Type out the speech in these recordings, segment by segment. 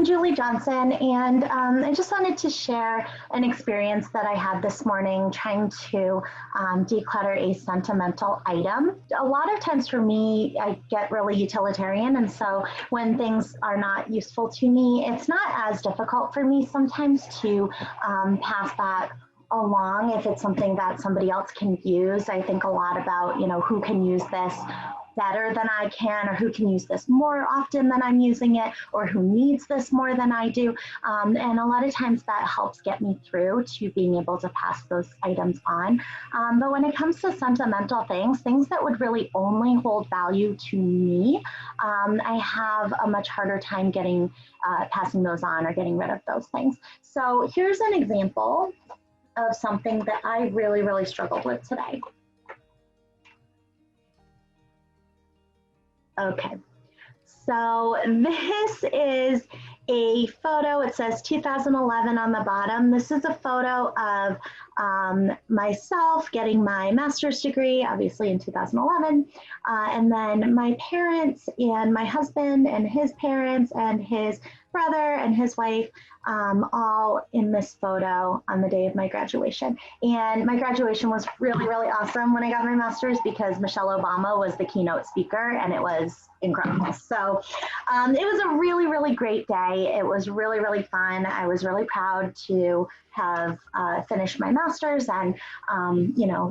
I'm Julie Johnson, and I just wanted to share an experience that I had this morning trying to declutter a sentimental item. A lot of times for me, I get really utilitarian, and so when things are not useful to me, it's not as difficult for me sometimes to pass that along if it's something that somebody else can use. I think a lot about, who can use this better than I can, or who can use this more often than I'm using it, or who needs this more than I do. And a lot of times that helps get me through to being able to pass those items on. But when it comes to sentimental things that would really only hold value to me, I have a much harder time passing those on or getting rid of those things. So here's an example of something that I really, really struggled with today. Okay, so this is a photo. It says 2011 on the bottom. This is a photo of myself getting my master's degree, obviously in 2011, and then my parents and my husband and his parents and his brother and his wife, all in this photo on the day of my graduation. And my graduation was really, really awesome when I got my master's because Michelle Obama was the keynote speaker, and it was incredible. So it was a really, really great day. It was really, really fun. I was really proud to have finished my master's and,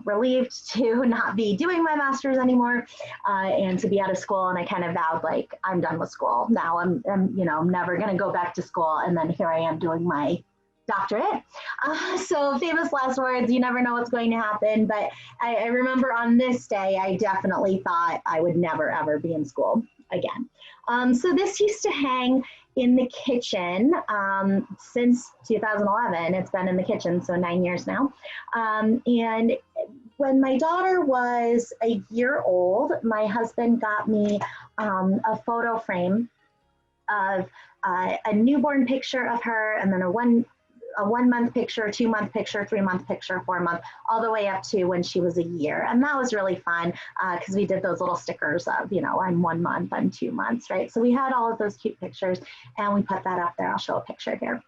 relieved to not be doing my master's anymore and to be out of school. And I kind of vowed, like, I'm done with school now. I'm never going to go back to school. And then here I am doing my doctorate. So famous last words, you never know what's going to happen. But I remember on this day, I definitely thought I would never, ever be in school again. So this used to hang in the kitchen since 2011. It's been in the kitchen, so 9 years now. And when my daughter was a year old, my husband got me a photo frame of a newborn picture of her, and then a 1 month picture, 2 month picture, 3 month picture, 4 month, all the way up to when she was a year. And that was really fun because we did those little stickers of, I'm 1 month, I'm 2 months, right? So we had all of those cute pictures and we put that up there. I'll show a picture here.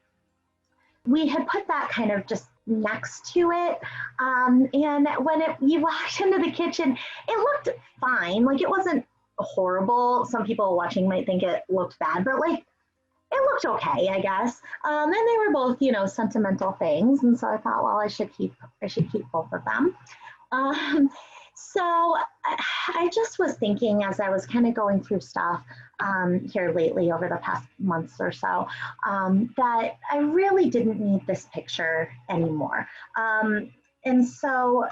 We had put that kind of just next to it. And when you walked into the kitchen, it looked fine. Like, it wasn't horrible. Some people watching might think it looked bad, but like, it looked okay, I guess. And they were both, sentimental things. And so I thought, well, I should keep both of them. So I just was thinking as I was kind of going through stuff here lately over the past months or so, that I really didn't need this picture anymore. And so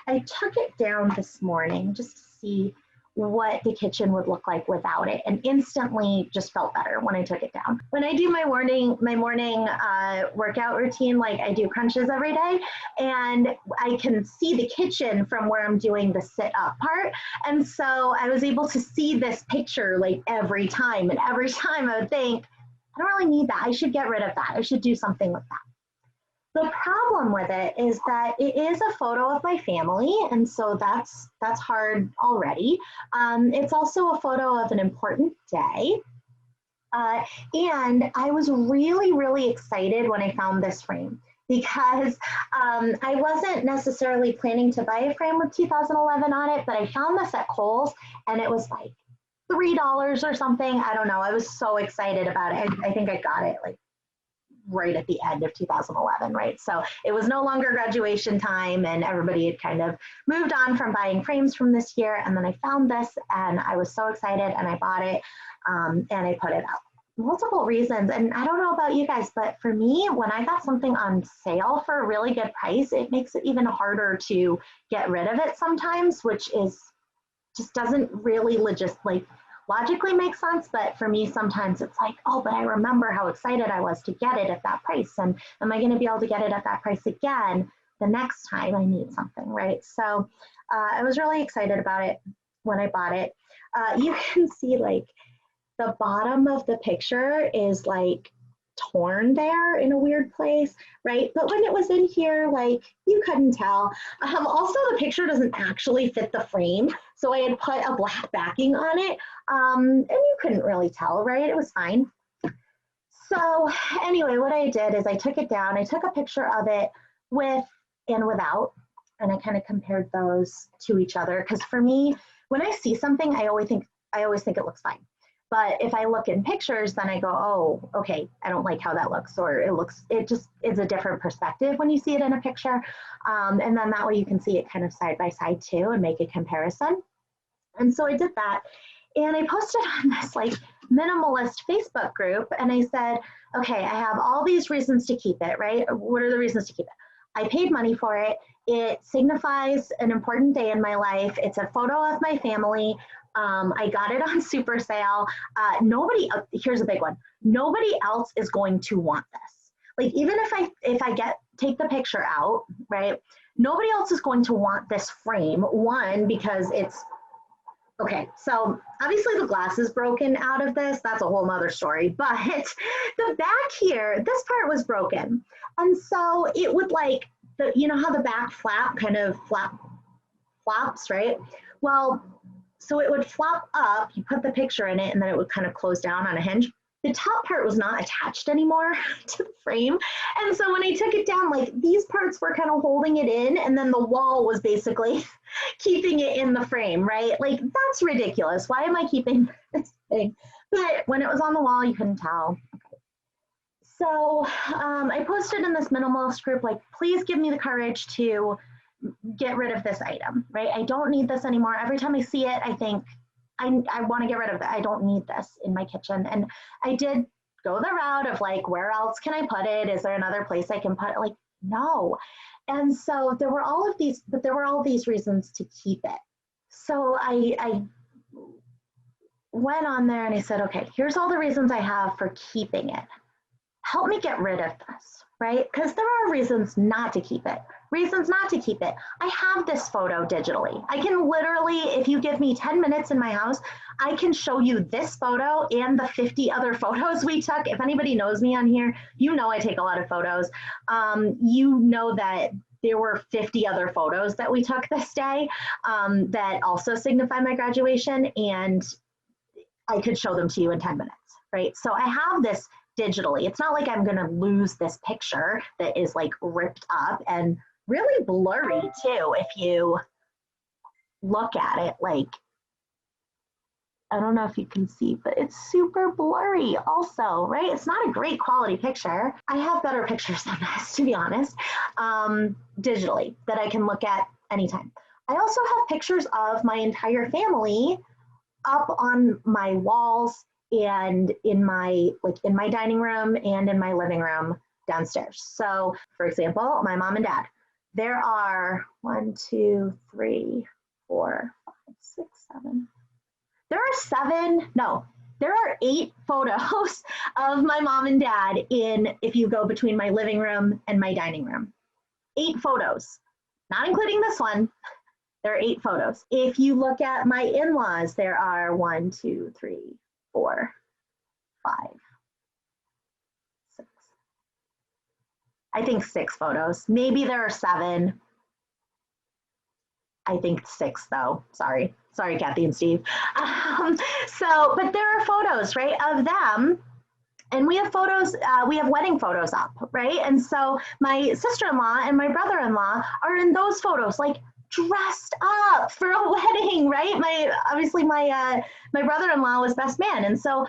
I took it down this morning just to see what the kitchen would look like without it, and instantly just felt better when I took it down. When I do my morning workout routine, like I do crunches every day, and I can see the kitchen from where I'm doing the sit up part. And so I was able to see this picture like every time, and every time I would think, I don't really need that. I should get rid of that. I should do something with that. The problem with it is that it is a photo of my family, and so that's hard already. It's also a photo of an important day. And I was really, really excited when I found this frame because I wasn't necessarily planning to buy a frame with 2011 on it, but I found this at Kohl's and it was like $3 or something. I don't know. I was so excited about it. I think I got it like right at the end of 2011, right? So it was no longer graduation time and everybody had kind of moved on from buying frames from this year. And then I found this and I was so excited and I bought it and I put it out. Multiple reasons. And I don't know about you guys, but for me, when I got something on sale for a really good price, it makes it even harder to get rid of it sometimes, which is just doesn't really logically makes sense, but for me, sometimes it's like, oh, but I remember how excited I was to get it at that price. And am I going to be able to get it at that price again the next time I need something, right? So I was really excited about it when I bought it. You can see like the bottom of the picture is like torn there in a weird place, right? But when it was in here, like you couldn't tell. Also, the picture doesn't actually fit the frame. So I had put a black backing on it and you couldn't really tell, right? It was fine. So anyway, what I did is I took it down. I took a picture of it with and without, and I kind of compared those to each other. Because for me, when I see something, I always think it looks fine. But if I look in pictures, then I go, oh, okay, I don't like how that looks, or it just is a different perspective when you see it in a picture. And then that way you can see it kind of side by side too and make a comparison. And so I did that. And I posted on this like minimalist Facebook group and I said, okay, I have all these reasons to keep it, right? What are the reasons to keep it? I paid money for it. It signifies an important day in my life. It's a photo of my family. I got it on super sale. Here's a big one. Nobody else is going to want this. Like even if I take the picture out, right? Nobody else is going to want this frame. One, because it's, okay, so obviously the glass is broken out of this. That's a whole nother story. But the back here, this part was broken. And so it would like, you know how the back flap kind of flops, right? Well, so it would flop up, you put the picture in it, and then it would kind of close down on a hinge. The top part was not attached anymore to the frame. And so when I took it down, like these parts were kind of holding it in, and then the wall was basically keeping it in the frame, right? Like that's ridiculous. Why am I keeping this thing? But when it was on the wall, you couldn't tell. So I posted in this minimalist group, like, please give me the courage to get rid of this item, right? I don't need this anymore. Every time I see it, I think, I want to get rid of it. I don't need this in my kitchen. And I did go the route of like, where else can I put it? Is there another place I can put it? Like, no. And so there were all these reasons to keep it. So I went on there and I said, okay, here's all the reasons I have for keeping it. Help me get rid of this, right? Because there are reasons not to keep it. Reasons not to keep it. I have this photo digitally. I can literally, if you give me 10 minutes in my house, I can show you this photo and the 50 other photos we took. If anybody knows me on here, you know I take a lot of photos. You know that there were 50 other photos that we took this day that also signify my graduation, and I could show them to you in 10 minutes, right? So I have this digitally. It's not like I'm gonna lose this picture that is like ripped up and really blurry too. If you look at it, like, I don't know if you can see, but it's super blurry also, right? It's not a great quality picture. I have better pictures than this, to be honest, digitally that I can look at anytime. I also have pictures of my entire family up on my walls and in my dining room and in my living room downstairs. So for example, my mom and dad, there are 1, 2, 3, 4, 5, 6, 7. There are 8 photos of my mom and dad if you go between my living room and my dining room. 8 photos, not including this one. There are 8 photos. If you look at my in-laws, there are 1, 2, 3, 4, 5, 6. I think 6 photos. Maybe there are 7. I think 6 though. Sorry, Kathy and Steve. But there are photos, right, of them. And we have photos, we have wedding photos up, right? And so my sister-in-law and my brother-in-law are in those photos, like dressed up for a wedding, right? Obviously my brother-in-law was best man. And so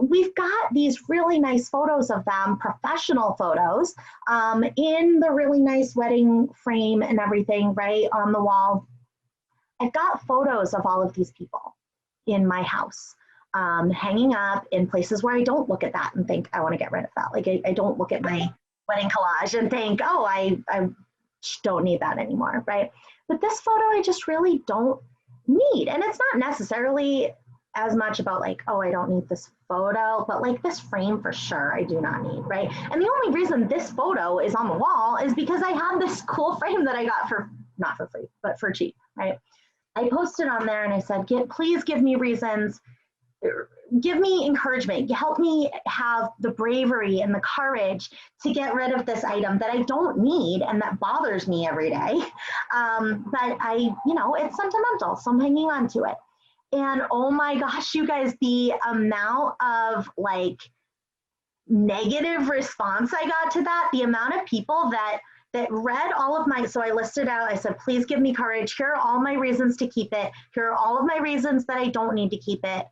we've got these really nice photos of them, professional photos, in the really nice wedding frame and everything, right, on the wall. I've got photos of all of these people in my house, hanging up in places where I don't look at that and think, I want to get rid of that. Like I don't look at my wedding collage and think, oh, I don't need that anymore, right? But this photo I just really don't need. And it's not necessarily as much about like, oh, I don't need this photo, but like this frame for sure I do not need, right? And the only reason this photo is on the wall is because I have this cool frame that I got not for free, but for cheap, right? I posted on there and I said, please give me reasons, give me encouragement, help me have the bravery and the courage to get rid of this item that I don't need and that bothers me every day. But it's sentimental, so I'm hanging on to it. And oh my gosh, you guys, the amount of like negative response I got to that, the amount of people that read all of my, so I listed out, I said, please give me courage. Here are all my reasons to keep it. Here are all of my reasons that I don't need to keep it.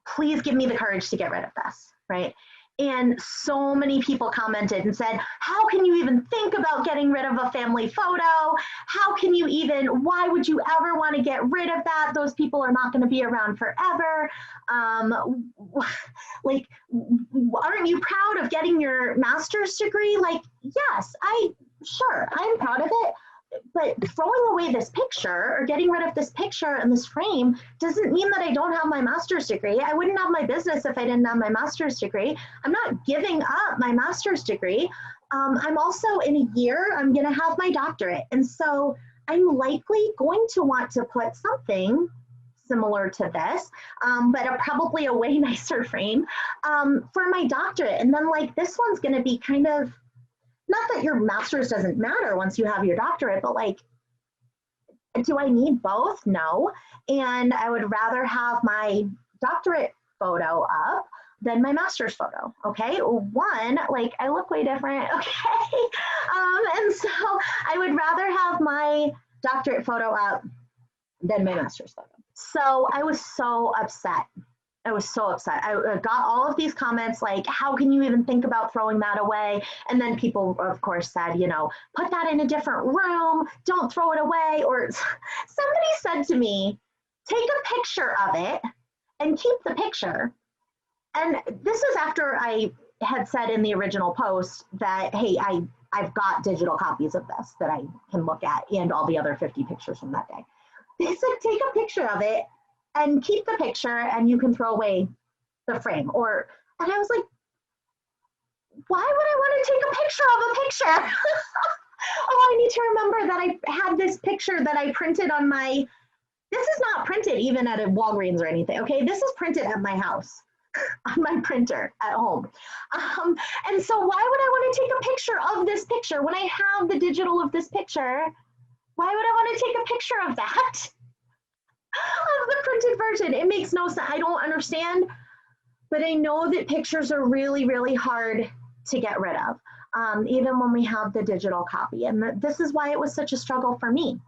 Please give me the courage to get rid of this, right? And so many people commented and said, how can you even think about getting rid of a family photo? How can you even, why would you ever want to get rid of that? Those people are not going to be around forever. Like, aren't you proud of getting your master's degree? Like, yes, sure, I'm proud of it. But throwing away this picture or getting rid of this picture and this frame doesn't mean that I don't have my master's degree. I wouldn't have my business if I didn't have my master's degree. I'm not giving up my master's degree. I'm also, in a year, I'm going to have my doctorate. And so I'm likely going to want to put something similar to this, but probably a way nicer frame for my doctorate. And then like this one's going to be kind of, not that your master's doesn't matter once you have your doctorate, but like, do I need both? No. And I would rather have my doctorate photo up than my master's photo. Okay. One, like I look way different. Okay. And so I would rather have my doctorate photo up than my master's photo. So I was so upset. I was so upset. I got all of these comments like, how can you even think about throwing that away? And then people, of course, said, you know, put that in a different room, don't throw it away. Or somebody said to me, take a picture of it and keep the picture. And this is after I had said in the original post that, hey, I've got digital copies of this that I can look at and all the other 50 pictures from that day. They said, take a picture of it and keep the picture and you can throw away the frame. And I was like, why would I want to take a picture of a picture? Oh, I need to remember that I had this picture that I printed on my, this is not printed even at a Walgreens or anything, okay? This is printed at my house, on my printer at home. And so why would I want to take a picture of this picture when I have the digital of this picture? Why would I want to take a picture of that? Of the printed version. It makes no sense. I don't understand, but I know that pictures are really, really hard to get rid of, even when we have the digital copy. And this is why it was such a struggle for me,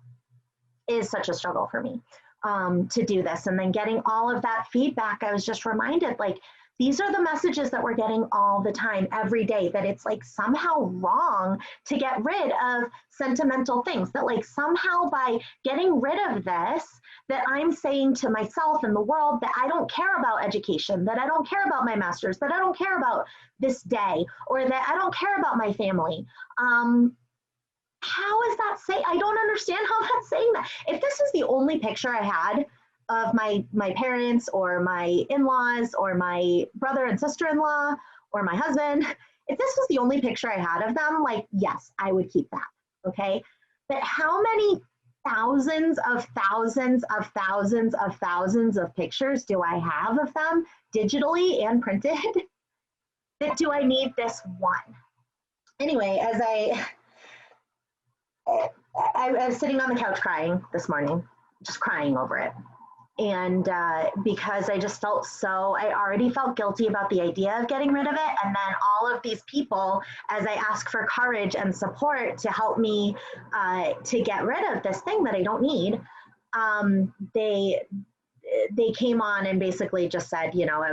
is such a struggle for me to do this. And then getting all of that feedback, I was just reminded, like, these are the messages that we're getting all the time, every day, that it's like somehow wrong to get rid of sentimental things, that like somehow by getting rid of this, that I'm saying to myself and the world that I don't care about education, that I don't care about my master's, that I don't care about this day, or that I don't care about my family. How is that saying? I don't understand how that's saying that. If this is the only picture I had of my parents or my in-laws or my brother and sister-in-law or my husband, if this was the only picture I had of them, like, yes, I would keep that, okay? But how many thousands of thousands of thousands of thousands of pictures do I have of them digitally and printed? That do I need this one? Anyway, as I was sitting on the couch crying this morning, just crying over it. And because I just felt I already felt guilty about the idea of getting rid of it. And then all of these people, as I ask for courage and support to help me to get rid of this thing that I don't need, they came on and basically just said, you know,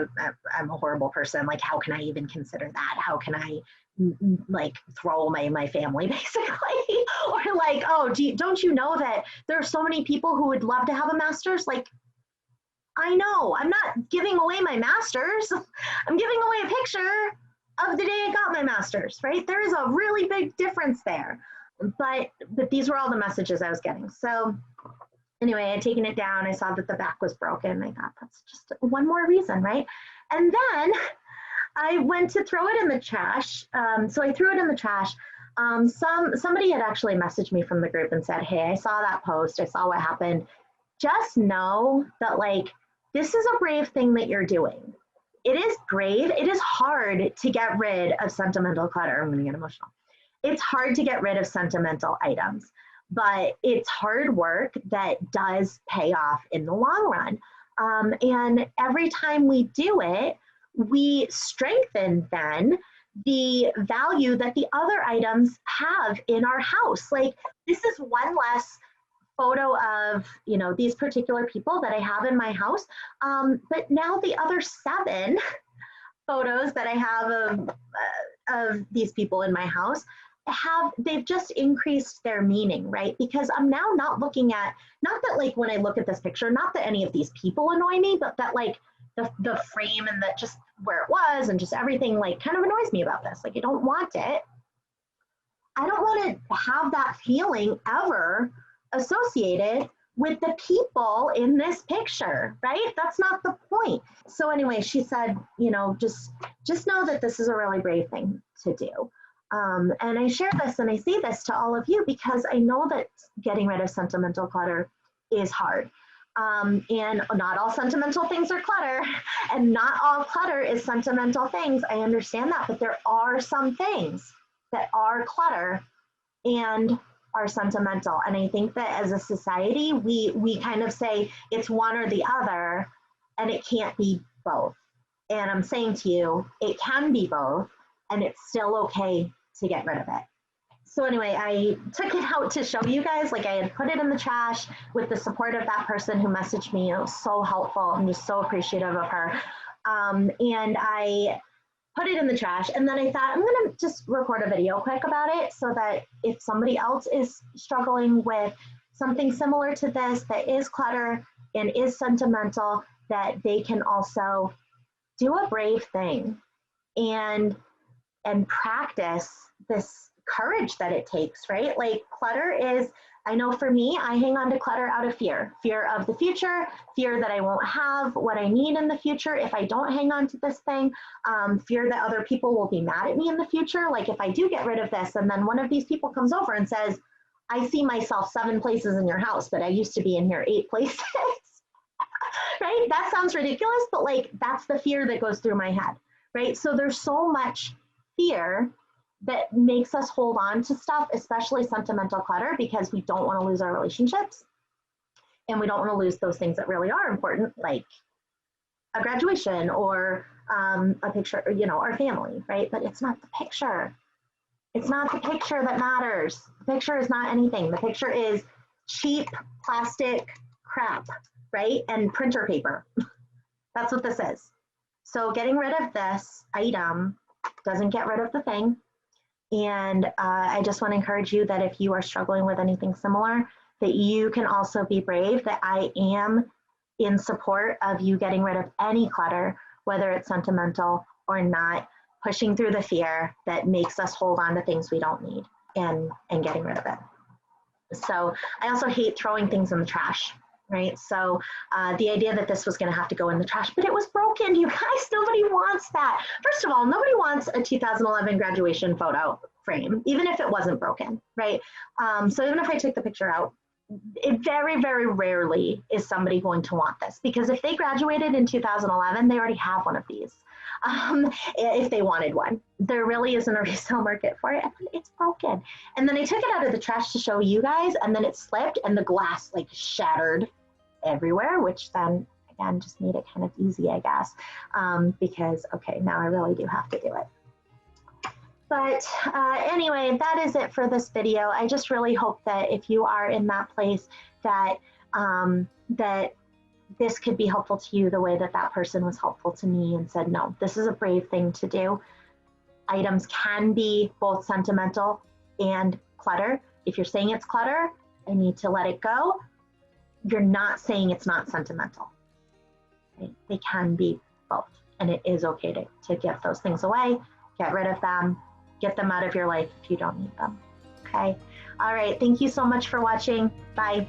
I'm a horrible person. Like, how can I even consider that? How can I like throw away my family, basically? Or like, oh, don't you know that there are so many people who would love to have a master's? Like, I know, I'm not giving away my master's. I'm giving away a picture of the day I got my master's, right? There is a really big difference there. But these were all the messages I was getting. So anyway, I had taken it down. I saw that the back was broken. I thought, that's just one more reason, right? And then I went to throw it in the trash. So I threw it in the trash. Somebody had actually messaged me from the group and said, hey, I saw that post. I saw what happened. Just know that, like, this is a brave thing that you're doing. It is brave. It is hard to get rid of sentimental clutter. I'm going to get emotional. It's hard to get rid of sentimental items, but it's hard work that does pay off in the long run. And every time we do it, we strengthen then the value that the other items have in our house. Like, this is one less photo of, you know, these particular people that I have in my house. But now the other 7 photos that I have of these people in my house they've just increased their meaning, right? Because I'm now not looking at, not that like when I look at this picture, not that any of these people annoy me, but that like the frame and that just where it was and just everything like kind of annoys me about this. Like, I don't want it. I don't want to have that feeling ever associated with the people in this picture, right? That's not the point. So anyway, she said, you know, just know that this is a really brave thing to do. And I share this and I say this to all of you because I know that getting rid of sentimental clutter is hard. And not all sentimental things are clutter, and not all clutter is sentimental things. I understand that, but there are some things that are clutter and are sentimental. And I think that as a society, we kind of say it's one or the other, and it can't be both. And I'm saying to you, it can be both, and it's still okay to get rid of it. So anyway, I took it out to show you guys, like I had put it in the trash with the support of that person who messaged me. It was so helpful. I'm just so appreciative of her. And I put it in the trash. And then I thought, I'm going to just record a video quick about it so that if somebody else is struggling with something similar to this that is clutter and is sentimental, that they can also do a brave thing and practice this courage that it takes, right? Like, clutter is, I know for me, I hang on to clutter out of fear of the future, fear that I won't have what I need in the future if I don't hang on to this thing, fear that other people will be mad at me in the future. Like, if I do get rid of this and then one of these people comes over and says, I see myself 7 places in your house, but I used to be in here 8 places, right? That sounds ridiculous, but like, that's the fear that goes through my head, right? So there's so much fear that makes us hold on to stuff, especially sentimental clutter, because we don't want to lose our relationships and we don't want to lose those things that really are important, like a graduation or a picture, or, you know, our family, right? But it's not the picture. It's not the picture that matters. The picture is not anything. The picture is cheap plastic crap, right? And printer paper. That's what this is. So getting rid of this item doesn't get rid of the thing. And I just want to encourage you that if you are struggling with anything similar, that you can also be brave, that I am in support of you getting rid of any clutter, whether it's sentimental or not, pushing through the fear that makes us hold on to things we don't need and getting rid of it. So I also hate throwing things in the trash. Right? So the idea that this was going to have to go in the trash, but it was broken, you guys. Nobody wants that. First of all, nobody wants a 2011 graduation photo frame, even if it wasn't broken, right? So even if I take the picture out, it very, very rarely is somebody going to want this, because if they graduated in 2011, they already have one of these. If they wanted one, there really isn't a resale market for it. It's broken. And then I took it out of the trash to show you guys, and then it slipped and the glass like shattered everywhere, which then again just made it kind of easy, I guess, because okay, now I really do have to do it. But anyway, that is it for this video. I just really hope that if you are in that place, that that this could be helpful to you the way that that person was helpful to me and said, no, this is a brave thing to do. Items can be both sentimental and clutter. If you're saying it's clutter, I need to let it go. You're not saying it's not sentimental. Okay? They can be both, and it is okay to give those things away, get rid of them, get them out of your life if you don't need them. Okay. All right. Thank you so much for watching. Bye.